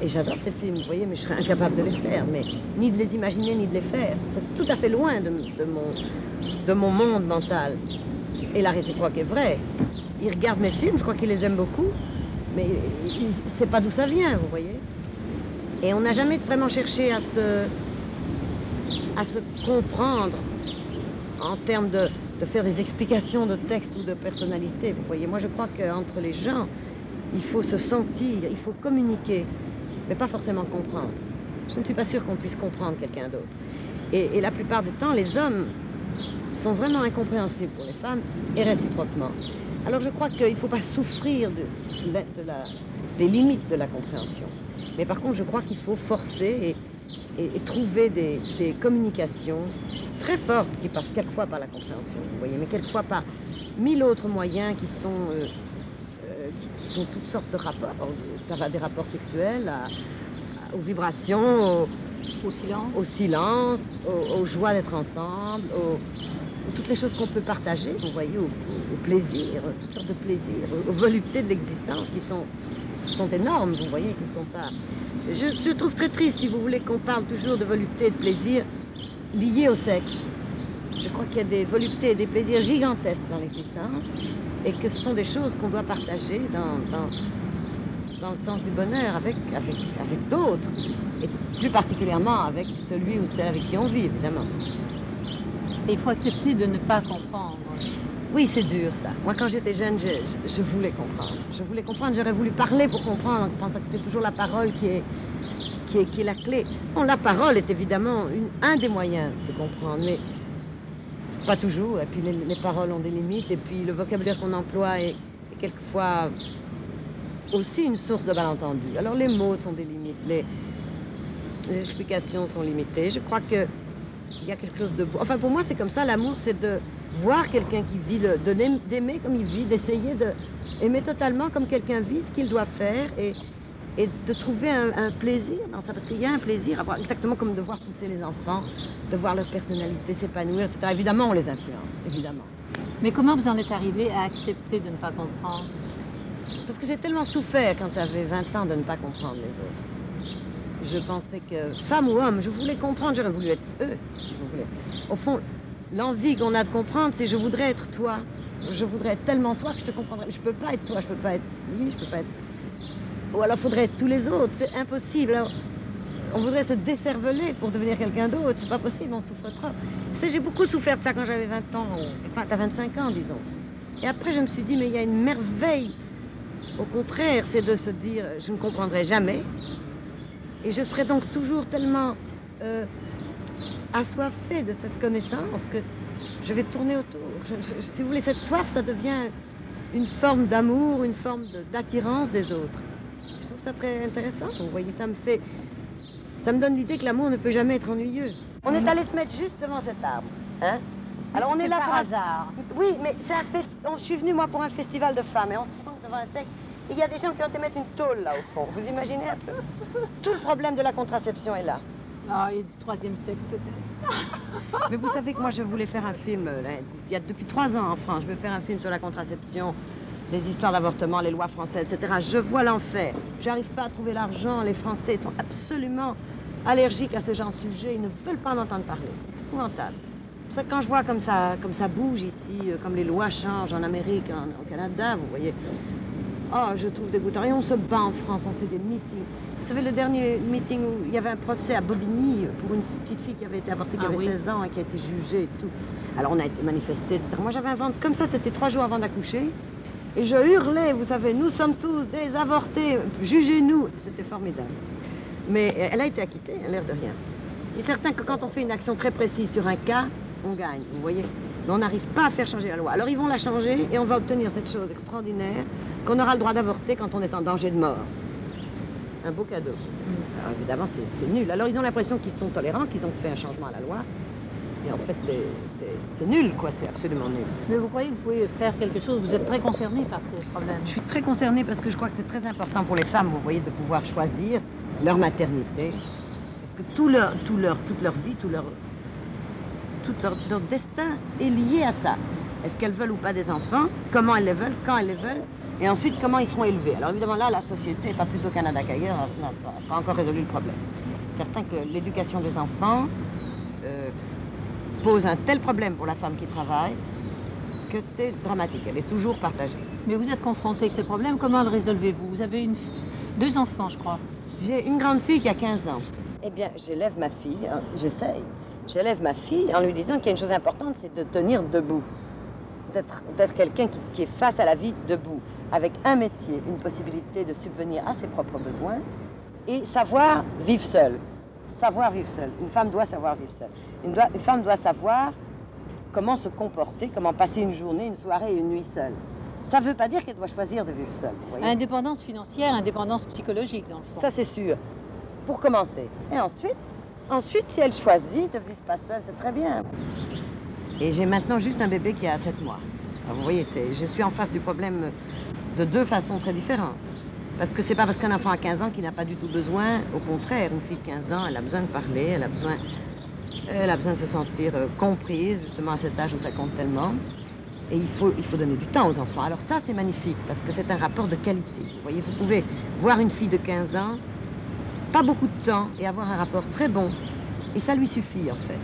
Et j'adore ces films, vous voyez, mais je serais incapable de les faire, mais ni de les imaginer, ni de les faire. C'est tout à fait loin de mon monde mental. Et la réciproque est vraie. Il regarde mes films, je crois qu'il les aime beaucoup, mais il ne sait pas d'où ça vient, vous voyez. Et on n'a jamais vraiment cherché à se comprendre en termes de faire des explications de texte ou de personnalité, vous voyez. Moi, je crois qu'entre les gens, il faut se sentir, il faut communiquer, mais pas forcément comprendre. Je ne suis pas sûre qu'on puisse comprendre quelqu'un d'autre. Et la plupart du temps, les hommes sont vraiment incompréhensibles pour les femmes et réciproquement. Alors je crois qu'il ne faut pas souffrir des limites de la compréhension. Mais par contre, je crois qu'il faut forcer et trouver des communications très fortes qui passent quelquefois par la compréhension, vous voyez, mais quelquefois par 1000 autres moyens qui sont toutes sortes de rapports. Ça va des rapports sexuels aux vibrations, au silence, aux joies d'être ensemble, toutes les choses qu'on peut partager, vous voyez, au plaisir, toutes sortes de plaisirs, aux voluptés de l'existence qui sont énormes, vous voyez, qui ne sont pas... Je trouve très triste, si vous voulez, qu'on parle toujours de volupté et de plaisir liés au sexe. Je crois qu'il y a des voluptés et des plaisirs gigantesques dans l'existence et que ce sont des choses qu'on doit partager dans le sens du bonheur avec d'autres. Et plus particulièrement avec celui ou celle avec qui on vit, évidemment. Et il faut accepter de ne pas comprendre. Oui, c'est dur, ça. Moi, quand j'étais jeune, je voulais comprendre. Je voulais comprendre, j'aurais voulu parler pour comprendre. Je pense que c'est toujours la parole qui est la clé. Bon, la parole est évidemment un des moyens de comprendre, mais pas toujours. Et puis les paroles ont des limites, et puis le vocabulaire qu'on emploie est quelquefois aussi une source de malentendus. Alors les mots sont des limites, les explications sont limitées. Je crois qu'il y a quelque chose de beau. Enfin, pour moi, c'est comme ça, l'amour, c'est de voir quelqu'un qui vit, d'aimer comme il vit, d'essayer d'aimer totalement comme quelqu'un vit ce qu'il doit faire et de trouver un plaisir dans ça. Parce qu'il y a un plaisir à voir, exactement comme de voir pousser les enfants, de voir leur personnalité s'épanouir, etc. Évidemment, on les influence, évidemment. Mais comment vous en êtes arrivé à accepter de ne pas comprendre? Parce que j'ai tellement souffert quand j'avais 20 ans de ne pas comprendre les autres. Je pensais que, femme ou homme, je voulais comprendre, j'aurais voulu être eux, si vous voulez. Au fond, l'envie qu'on a de comprendre, c'est je voudrais être toi. Je voudrais être tellement toi que je te comprendrais. Je peux pas être toi, je peux pas être lui, je peux pas être... Ou alors faudrait être tous les autres, c'est impossible. Alors, on voudrait se décerveler pour devenir quelqu'un d'autre, c'est pas possible, on souffre trop. Tu sais, j'ai beaucoup souffert de ça quand j'avais 20 ans, enfin, t'as 25 ans, disons. Et après, je me suis dit, mais il y a une merveille. Au contraire, c'est de se dire, je ne comprendrai jamais. Et je serai donc toujours tellement assoiffée de cette connaissance que je vais tourner autour. Si vous voulez, cette soif, ça devient une forme d'amour, une forme d'attirance des autres. Je trouve ça très intéressant. Vous voyez, ça me donne l'idée que l'amour ne peut jamais être ennuyeux. On est allé se mettre juste devant cet arbre. Hein? Alors on est là par hasard. Oui, mais je suis venue moi pour un festival de femmes et on se sent devant un sexe. Et il y a des gens qui ont été mettre une tôle là au fond. Vous imaginez un peu? Tout le problème de la contraception est là. Ah, il y a du troisième sexe peut-être. Mais vous savez que moi je voulais faire un film, il y a depuis 3 ans en France, je veux faire un film sur la contraception, les histoires d'avortement, les lois françaises, etc. Je vois l'enfer. J'arrive pas à trouver l'argent. Les Français sont absolument allergiques à ce genre de sujet. Ils ne veulent pas en entendre parler. C'est épouvantable. C'est pour ça que quand je vois comme ça bouge ici, comme les lois changent en Amérique, au Canada, vous voyez, oh, je trouve dégoûtant. Et on se bat en France, on fait des meetings. Vous savez, le dernier meeting où il y avait un procès à Bobigny pour une petite fille qui avait été avortée, qui avait 16 ans et qui a été jugée et tout. Alors on a été manifesté, etc. Moi j'avais un ventre comme ça, c'était 3 jours avant d'accoucher. Et je hurlais, vous savez, nous sommes tous des avortés, jugez-nous. C'était formidable. Mais elle a été acquittée, à l'air de rien. Il est certain que quand on fait une action très précise sur un cas, on gagne, vous voyez. Mais on n'arrive pas à faire changer la loi. Alors ils vont la changer et on va obtenir cette chose extraordinaire qu'on aura le droit d'avorter quand on est en danger de mort. Un beau cadeau. Alors évidemment, c'est nul. Alors ils ont l'impression qu'ils sont tolérants, qu'ils ont fait un changement à la loi. Et en fait, c'est nul, quoi. C'est absolument nul. Mais vous croyez que vous pouvez faire quelque chose? Vous êtes très concerné par ces problèmes. Je suis très concernée parce que je crois que c'est très important pour les femmes, vous voyez, de pouvoir choisir leur maternité. Parce que toute leur vie, tout leur destin est lié à ça. Est-ce qu'elles veulent ou pas des enfants? Comment elles les veulent? Quand elles les veulent? Et ensuite, comment ils seront élevés? Alors évidemment, là, la société, pas plus au Canada qu'ailleurs, n'a pas encore résolu le problème. C'est certain que l'éducation des enfants pose un tel problème pour la femme qui travaille que c'est dramatique. Elle est toujours partagée. Mais vous êtes confronté avec ce problème, comment le résolvez-vous? Vous avez 2 enfants, je crois. J'ai une grande fille qui a 15 ans. Eh bien, j'élève ma fille, hein, j'essaye. J'élève ma fille en lui disant qu'il y a une chose importante, c'est de tenir debout. D'être quelqu'un qui est face à la vie debout, avec un métier, une possibilité de subvenir à ses propres besoins et savoir vivre seule. Savoir vivre seule. Une femme doit savoir vivre seule. Une femme doit savoir comment se comporter, comment passer une journée, une soirée et une nuit seule. Ça ne veut pas dire qu'elle doit choisir de vivre seule. Vous voyez? Indépendance financière, indépendance psychologique, dans le fond. Ça, c'est sûr. Pour commencer. Et ensuite, si elle choisit de vivre pas seule, c'est très bien. Et j'ai maintenant juste un bébé qui a 7 mois. Alors, vous voyez, je suis en face du problème de 2 façons très différentes. Parce que c'est pas parce qu'un enfant a 15 ans qu'il n'a pas du tout besoin. Au contraire, une fille de 15 ans, elle a besoin de parler, elle a besoin de se sentir comprise, justement à cet âge où ça compte tellement. Et il faut donner du temps aux enfants. Alors ça, c'est magnifique, parce que c'est un rapport de qualité. Vous voyez, vous pouvez voir une fille de 15 ans pas beaucoup de temps et avoir un rapport très bon. Et ça lui suffit, en fait.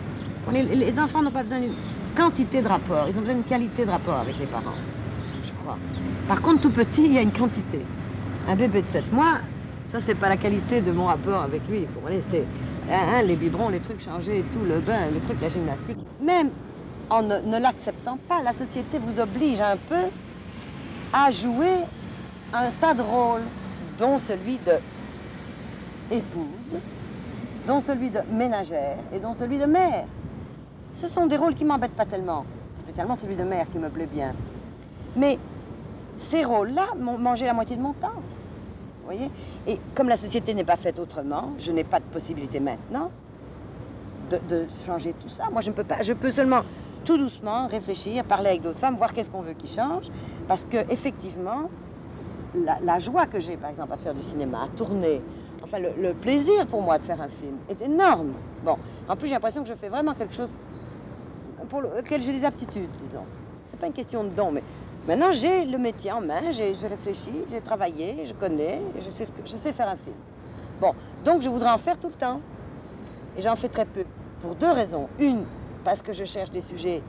Les enfants n'ont pas besoin d'une quantité de rapport, ils ont besoin d'une qualité de rapport avec les parents, je crois. Par contre, tout petit, il y a une quantité. Un bébé de 7 mois, ça, c'est pas la qualité de mon rapport avec lui. Pour moi, c'est les biberons, les trucs changés, tout, le bain, les trucs, la gymnastique. Même en ne l'acceptant pas, la société vous oblige un peu à jouer un tas de rôles, dont celui de épouse, dont celui de ménagère et dont celui de mère. Ce sont des rôles qui ne m'embêtent pas tellement, spécialement celui de mère qui me plaît bien. Mais ces rôles-là m'ont mangé la moitié de mon temps, vous voyez. Et comme la société n'est pas faite autrement, je n'ai pas de possibilité maintenant de changer tout ça. Moi, je ne peux pas, je peux seulement tout doucement réfléchir, parler avec d'autres femmes, voir qu'est-ce qu'on veut qui change, parce que effectivement, la joie que j'ai, par exemple, à faire du cinéma, à tourner, enfin, le plaisir pour moi de faire un film est énorme. Bon, en plus, j'ai l'impression que je fais vraiment quelque chose pour lequel j'ai des aptitudes, disons. C'est pas une question de don, mais maintenant, j'ai le métier en main, je réfléchis, j'ai travaillé, je connais, je sais faire un film. Bon, donc je voudrais en faire tout le temps. Et j'en fais très peu, pour 2 raisons. Une, parce que je cherche des sujets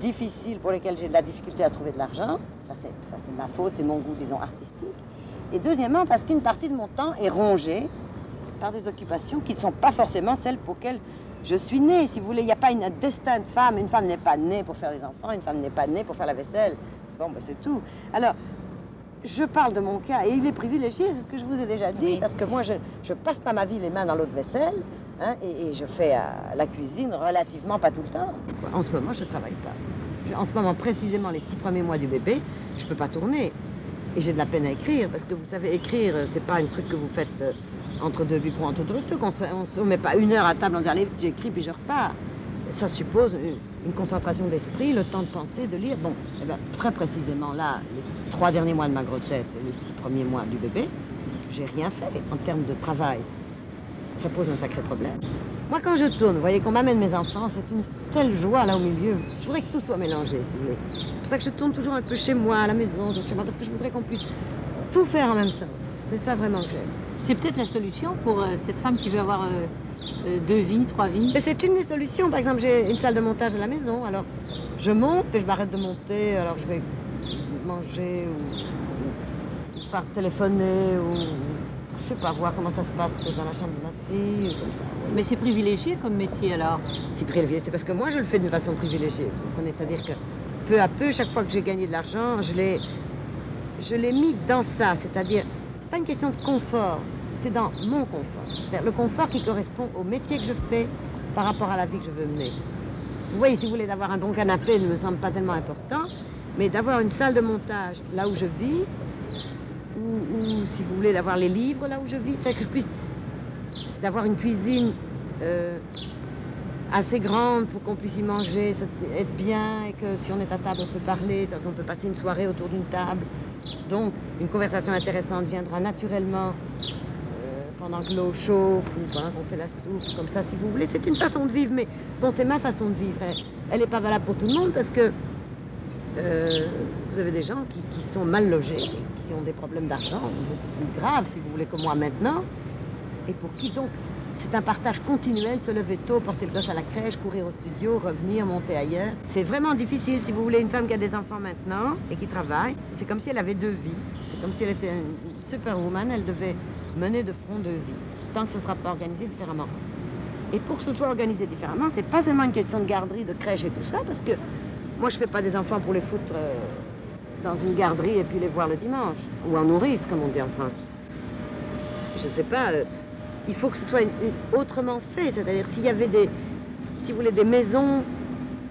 difficiles pour lesquels j'ai de la difficulté à trouver de l'argent. Ça, c'est ma faute, c'est mon goût, disons, artistique. Et deuxièmement, parce qu'une partie de mon temps est rongée par des occupations qui ne sont pas forcément celles pour lesquelles je suis née. Si vous voulez, il n'y a pas un destin de femme. Une femme n'est pas née pour faire des enfants, une femme n'est pas née pour faire la vaisselle. Bon, ben c'est tout. Alors, je parle de mon cas, et il est privilégié, c'est ce que je vous ai déjà dit, oui. Parce que moi, je passe pas ma vie les mains dans l'eau de vaisselle, hein, et je fais la cuisine relativement pas tout le temps. En ce moment, je ne travaille pas. En ce moment, précisément les 6 premiers mois du bébé, je ne peux pas tourner. Et j'ai de la peine à écrire, parce que vous savez, écrire, c'est pas un truc que vous faites entre 2 biberons, entre 2 trucs. On ne met pas 1 heure à table en disant, allez, j'écris, puis je repars. Ça suppose une concentration d'esprit, le temps de penser, de lire. Bon, eh bien, très précisément, là, les 3 derniers mois de ma grossesse et les 6 premiers mois du bébé, j'ai rien fait en termes de travail. Ça pose un sacré problème. Moi, quand je tourne, vous voyez, qu'on m'amène mes enfants, c'est une telle joie là au milieu. Je voudrais que tout soit mélangé, si vous voulez. C'est pour ça que je tourne toujours un peu chez moi, à la maison, donc chez moi, parce que je voudrais qu'on puisse tout faire en même temps. C'est ça vraiment que j'aime. C'est peut-être la solution pour cette femme qui veut avoir 2 vies, 3 vies. Mais c'est une des solutions. Par exemple, j'ai une salle de montage à la maison. Alors, je monte, puis je m'arrête de monter. Alors, je vais manger ou par téléphoner ou je sais pas, voir comment ça se passe dans la chambre de ma fille ou comme ça. Mais c'est privilégié comme métier alors? C'est privilégié, c'est parce que moi je le fais d'une façon privilégiée. Vous comprenez? C'est-à-dire que peu à peu, chaque fois que j'ai gagné de l'argent, je l'ai mis dans ça. C'est-à-dire, c'est pas une question de confort, c'est dans mon confort. C'est-à-dire le confort qui correspond au métier que je fais par rapport à la vie que je veux mener. Vous voyez, si vous voulez, d'avoir un bon canapé ne me semble pas tellement important, mais d'avoir une salle de montage là où je vis, ou si vous voulez, d'avoir les livres là où je vis, c'est que je puisse d'avoir une cuisine assez grande pour qu'on puisse y manger, être bien, et que si on est à table, on peut parler, on peut passer une soirée autour d'une table. Donc, une conversation intéressante viendra naturellement pendant que l'eau chauffe ou pendant qu'on fait la soupe, comme ça, si vous voulez. C'est une façon de vivre, mais bon, c'est ma façon de vivre. Elle n'est pas valable pour tout le monde parce que vous avez des gens qui sont mal logés, qui ont des problèmes d'argent, beaucoup plus graves, si vous voulez, que moi maintenant, et pour qui, donc, c'est un partage continuel, se lever tôt, porter le gosse à la crèche, courir au studio, revenir, monter ailleurs. C'est vraiment difficile, si vous voulez, une femme qui a des enfants maintenant et qui travaille, c'est comme si elle avait 2 vies. C'est comme si elle était une superwoman, elle devait mener de front 2 vies, tant que ce ne sera pas organisé différemment. Et pour que ce soit organisé différemment, c'est pas seulement une question de garderie, de crèche et tout ça, parce que moi, je ne fais pas des enfants pour les foutre dans une garderie et puis les voir le dimanche, ou en nourrice, comme on dit en France. Je ne sais pas, il faut que ce soit autrement fait, c'est-à-dire s'il y avait si vous voulez, des maisons,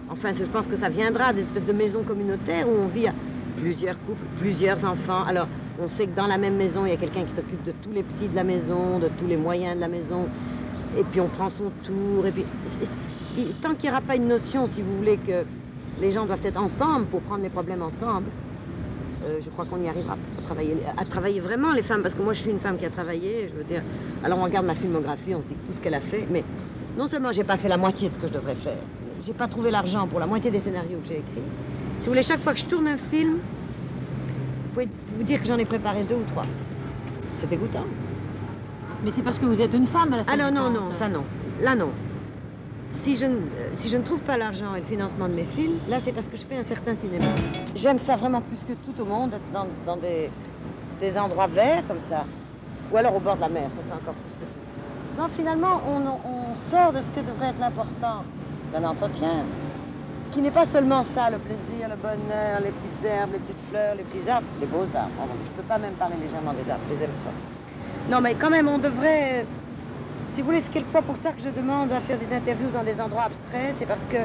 enfin, je pense que ça viendra, des espèces de maisons communautaires où on vit à plusieurs couples, plusieurs enfants. Alors, on sait que dans la même maison, il y a quelqu'un qui s'occupe de tous les petits de la maison, de tous les moyens de la maison, et puis on prend son tour, et puis... tant qu'il n'y aura pas une notion, si vous voulez, que les gens doivent être ensemble pour prendre les problèmes ensemble, je crois qu'on y arrivera à travailler vraiment, les femmes, parce que moi je suis une femme qui a travaillé, je veux dire, alors on regarde ma filmographie, on se dit tout ce qu'elle a fait, mais non seulement j'ai pas fait la moitié de ce que je devrais faire, j'ai pas trouvé l'argent pour la moitié des scénarios que j'ai écrits. Si vous voulez, chaque fois que je tourne un film, vous pouvez vous dire que j'en ai préparé 2 ou 3. C'est dégoûtant. Mais c'est parce que vous êtes une femme à la fin Ah non, du non, compte. non, ça non. Là, non. Si je ne trouve pas l'argent et le financement de mes films, là, c'est parce que je fais un certain cinéma. J'aime ça vraiment plus que tout au monde, être dans des endroits verts comme ça. Ou alors au bord de la mer, ça c'est encore plus que tout. Non, finalement, on sort de ce que devrait être l'important d'un entretien, qui n'est pas seulement ça, le plaisir, le bonheur, les petites herbes, les petites fleurs, les petits arbres, les beaux arbres. Pardon. Je ne peux pas même parler légèrement des arbres, je les aime trop. Non, mais quand même, on devrait... Si vous voulez, c'est quelquefois pour ça que je demande à faire des interviews dans des endroits abstraits, c'est parce que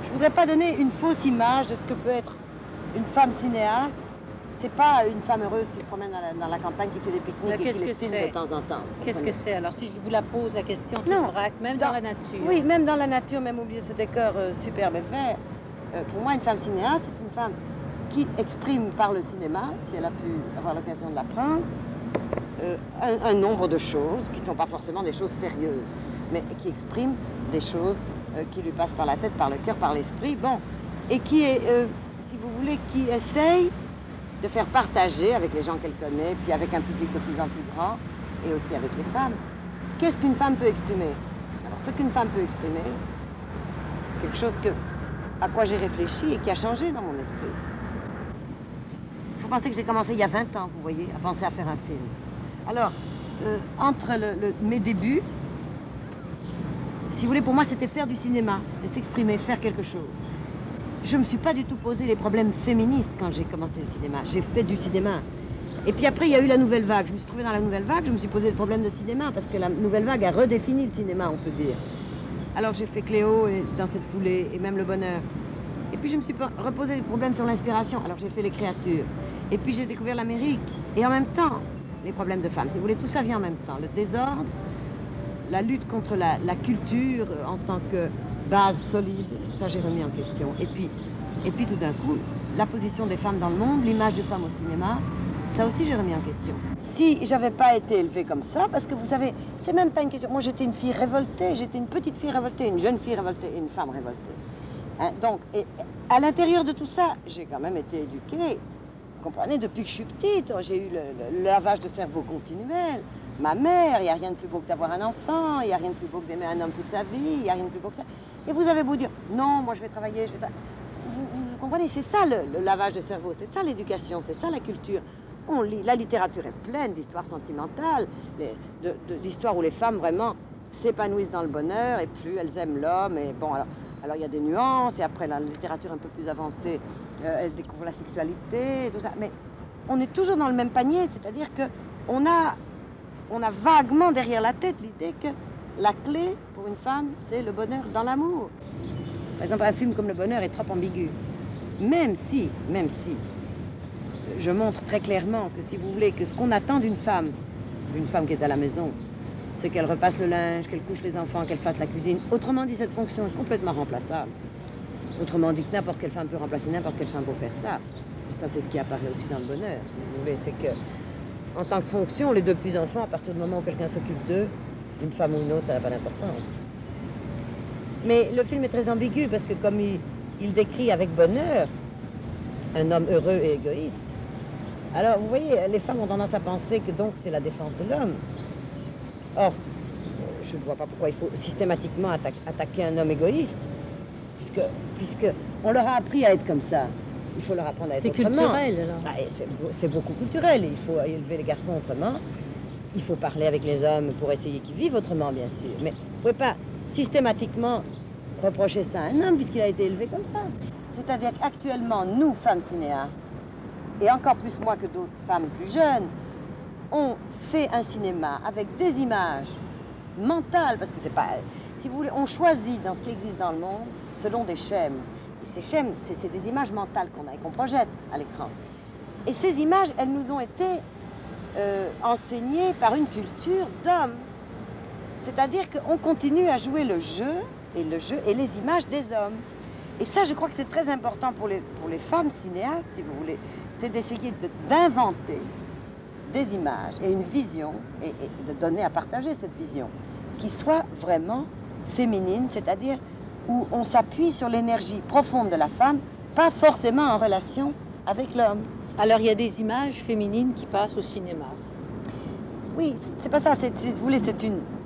je voudrais pas donner une fausse image de ce que peut être une femme cinéaste. C'est pas une femme heureuse qui se promène dans la campagne, qui fait des pique-niques et qui les filme de temps en temps. Qu'est-ce que c'est? Alors, si je vous la pose, la question qui Non, braque, même dans la nature. Oui, même dans la nature, même au milieu de ce décor superbe et vert. Pour moi, une femme cinéaste, c'est une femme qui exprime par le cinéma, si elle a pu avoir l'occasion de l'apprendre, un nombre de choses qui ne sont pas forcément des choses sérieuses, mais qui expriment des choses qui lui passent par la tête, par le cœur, par l'esprit, bon, et qui est, si vous voulez, qui essaye de faire partager avec les gens qu'elle connaît, puis avec un public de plus en plus grand, et aussi avec les femmes. Qu'est-ce qu'une femme peut exprimer? Alors, ce qu'une femme peut exprimer, c'est quelque chose à quoi j'ai réfléchi et qui a changé dans mon esprit. Il faut penser que j'ai commencé il y a 20 ans, vous voyez, à penser à faire un film. Alors, entre mes débuts, si vous voulez, pour moi, c'était faire du cinéma, c'était s'exprimer, faire quelque chose. Je ne me suis pas du tout posé les problèmes féministes quand j'ai commencé le cinéma. J'ai fait du cinéma. Et puis après, il y a eu la nouvelle vague. Je me suis trouvée dans la nouvelle vague, je me suis posé le problème de cinéma, parce que la nouvelle vague a redéfini le cinéma, on peut dire. Alors j'ai fait Cléo et, dans cette foulée, et même Le Bonheur. Et puis je me suis reposé les problèmes sur l'inspiration. Alors j'ai fait Les Créatures. Et puis j'ai découvert l'Amérique. Et en même temps, les problèmes de femmes. Si vous voulez, tout ça vient en même temps. Le désordre, la lutte contre la culture en tant que base solide, ça j'ai remis en question. Et puis tout d'un coup, la position des femmes dans le monde, l'image de femmes au cinéma, ça aussi j'ai remis en question. Si j'avais pas été élevée comme ça, parce que vous savez, c'est même pas une question. Moi j'étais une fille révoltée, j'étais une petite fille révoltée, une jeune fille révoltée et une femme révoltée. Hein, donc, et à l'intérieur de tout ça, j'ai quand même été éduquée. Vous comprenez, depuis que je suis petite, j'ai eu le lavage de cerveau continuel. Ma mère, il n'y a rien de plus beau que d'avoir un enfant, il n'y a rien de plus beau que d'aimer un homme toute sa vie, il n'y a rien de plus beau que ça. Et vous avez beau dire, non, moi je vais travailler, je vais faire... Vous comprenez, c'est ça le lavage de cerveau, c'est ça l'éducation, c'est ça la culture. On lit, la littérature est pleine d'histoires sentimentales, d'histoires où les femmes vraiment s'épanouissent dans le bonheur et plus elles aiment l'homme. Et bon, alors il y a des nuances, et après la littérature un peu plus avancée, elles découvrent la sexualité, et tout ça. Mais on est toujours dans le même panier, c'est-à-dire qu'on a vaguement derrière la tête l'idée que la clé pour une femme, c'est le bonheur dans l'amour. Par exemple, un film comme Le Bonheur est trop ambigu. Même si je montre très clairement que, si vous voulez, que ce qu'on attend d'une femme qui est à la maison, c'est qu'elle repasse le linge, qu'elle couche les enfants, qu'elle fasse la cuisine. Autrement dit, cette fonction est complètement remplaçable. Autrement dit, que n'importe quelle femme peut remplacer n'importe quelle femme pour faire ça. Et ça, c'est ce qui apparaît aussi dans Le Bonheur, si vous voulez. C'est que, en tant que fonction, les deux petits-enfants, à partir du moment où quelqu'un s'occupe d'eux, une femme ou une autre, ça n'a pas d'importance. Mais le film est très ambigu parce que, comme il décrit avec bonheur un homme heureux et égoïste, alors vous voyez, les femmes ont tendance à penser que donc c'est la défense de l'homme. Or, je ne vois pas pourquoi il faut systématiquement attaquer un homme égoïste, puisque on leur a appris à être comme ça. Il faut leur apprendre à être autrement. C'est culturel, alors. Ah, c'est beaucoup culturel. Il faut élever les garçons autrement. Il faut parler avec les hommes pour essayer qu'ils vivent autrement, bien sûr. Mais vous ne pouvez pas systématiquement reprocher ça à un homme puisqu'il a été élevé comme ça. C'est-à-dire qu'actuellement, nous, femmes cinéastes, et encore plus moi que d'autres femmes plus jeunes, on fait un cinéma avec des images mentales, parce que c'est pas... Si vous voulez, on choisit dans ce qui existe dans le monde selon des schèmes. Et ces schèmes, c'est des images mentales qu'on a et qu'on projette à l'écran. Et ces images, elles nous ont été enseignées par une culture d'hommes. C'est-à-dire qu'on continue à jouer le jeu et les images des hommes. Et ça, je crois que c'est très important pour les femmes cinéastes, si vous voulez. C'est d'essayer d'inventer des images et une vision, et de donner à partager cette vision, qui soit vraiment féminine, c'est-à-dire où on s'appuie sur l'énergie profonde de la femme, pas forcément en relation avec l'homme. Alors, il y a des images féminines qui passent au cinéma. Oui, c'est pas ça. Si vous voulez,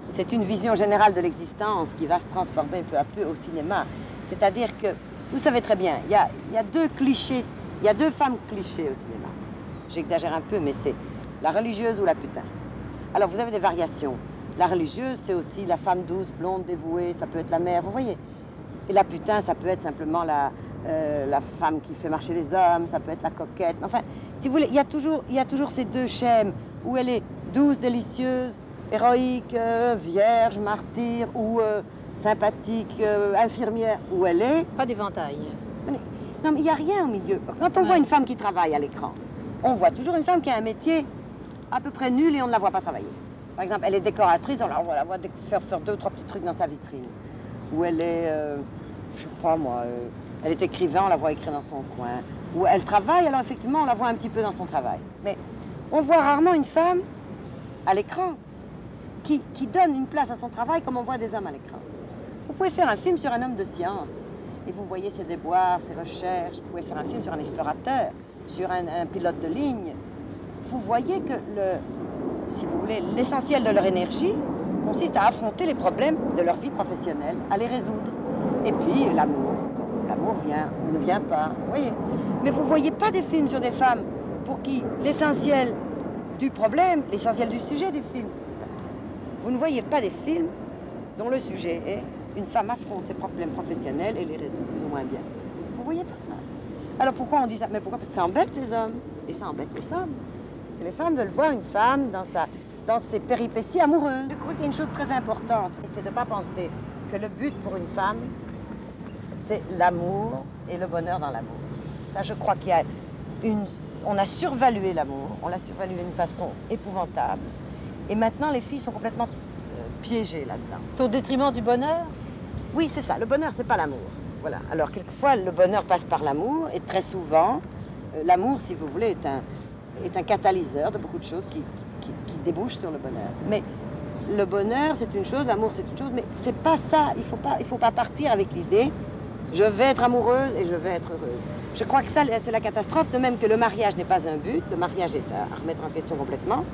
c'est une vision générale de l'existence qui va se transformer peu à peu au cinéma. C'est-à-dire que, vous savez très bien, il y a deux clichés, il y a deux femmes clichés au cinéma. J'exagère un peu, mais c'est la religieuse ou la putain. Alors, vous avez des variations. La religieuse, c'est aussi la femme douce, blonde, dévouée, ça peut être la mère, vous voyez. Et la putain, ça peut être simplement la femme qui fait marcher les hommes, ça peut être la coquette. Enfin, si vous voulez, il y a toujours ces deux schèmes où elle est douce, délicieuse, héroïque, vierge, martyre, ou sympathique, infirmière, où elle est. Pas d'éventail. Non, mais il n'y a rien au milieu. Quand on voit une femme qui travaille à l'écran, on voit toujours une femme qui a un métier à peu près nul et on ne la voit pas travailler. Par exemple, elle est décoratrice, on la voit faire deux ou trois petits trucs dans sa vitrine. Ou elle est, je sais pas moi, elle est écrivain, on la voit écrire dans son coin. Ou elle travaille, alors effectivement, on la voit un petit peu dans son travail. Mais on voit rarement une femme à l'écran qui donne une place à son travail comme on voit des hommes à l'écran. Vous pouvez faire un film sur un homme de science et vous voyez ses déboires, ses recherches. Vous pouvez faire un film sur un explorateur, sur un pilote de ligne. Vous voyez que, si vous voulez, l'essentiel de leur énergie consiste à affronter les problèmes de leur vie professionnelle, à les résoudre. Et puis l'amour. L'amour vient ou ne vient pas, vous voyez. Mais vous ne voyez pas des films sur des femmes pour qui l'essentiel du problème, l'essentiel du sujet du film. Vous ne voyez pas des films dont le sujet est une femme affronte ses problèmes professionnels et les résout plus ou moins bien. Vous ne voyez pas ça. Alors pourquoi on dit ça? Mais pourquoi? Parce que ça embête les hommes et ça embête les femmes. Parce que les femmes veulent voir une femme dans ses péripéties amoureuses. Je crois qu'il y a une chose très importante, et c'est de ne pas penser que le but pour une femme, c'est l'amour et le bonheur dans l'amour. Ça, je crois qu'il y a on a survalué l'amour, on l'a survalué d'une façon épouvantable. Et maintenant, les filles sont complètement piégées là-dedans. C'est au détriment du bonheur? Oui, c'est ça. Le bonheur, c'est pas l'amour. Voilà. Alors, quelquefois, le bonheur passe par l'amour, et très souvent, l'amour, si vous voulez, est un catalyseur de beaucoup de choses qui débouchent sur le bonheur. Mais le bonheur, c'est une chose, l'amour, c'est une chose, mais c'est pas ça. Il faut pas partir avec l'idée je vais être amoureuse et je vais être heureuse. Je crois que ça, c'est la catastrophe, de même que le mariage n'est pas un but, le mariage est à remettre en question complètement,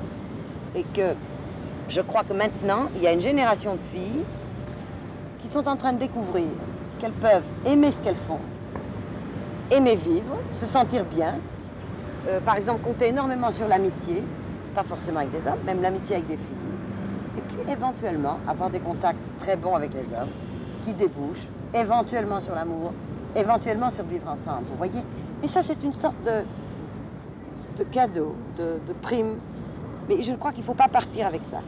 et que je crois que maintenant, il y a une génération de filles qui sont en train de découvrir qu'elles peuvent aimer ce qu'elles font, aimer vivre, se sentir bien, par exemple compter énormément sur l'amitié, pas forcément avec des hommes, même l'amitié avec des filles, et puis éventuellement avoir des contacts très bons avec les hommes, qui débouchent, éventuellement sur l'amour, éventuellement sur vivre ensemble, vous voyez. Et ça, c'est une sorte de cadeau, de prime, mais je crois qu'il ne faut pas partir avec ça.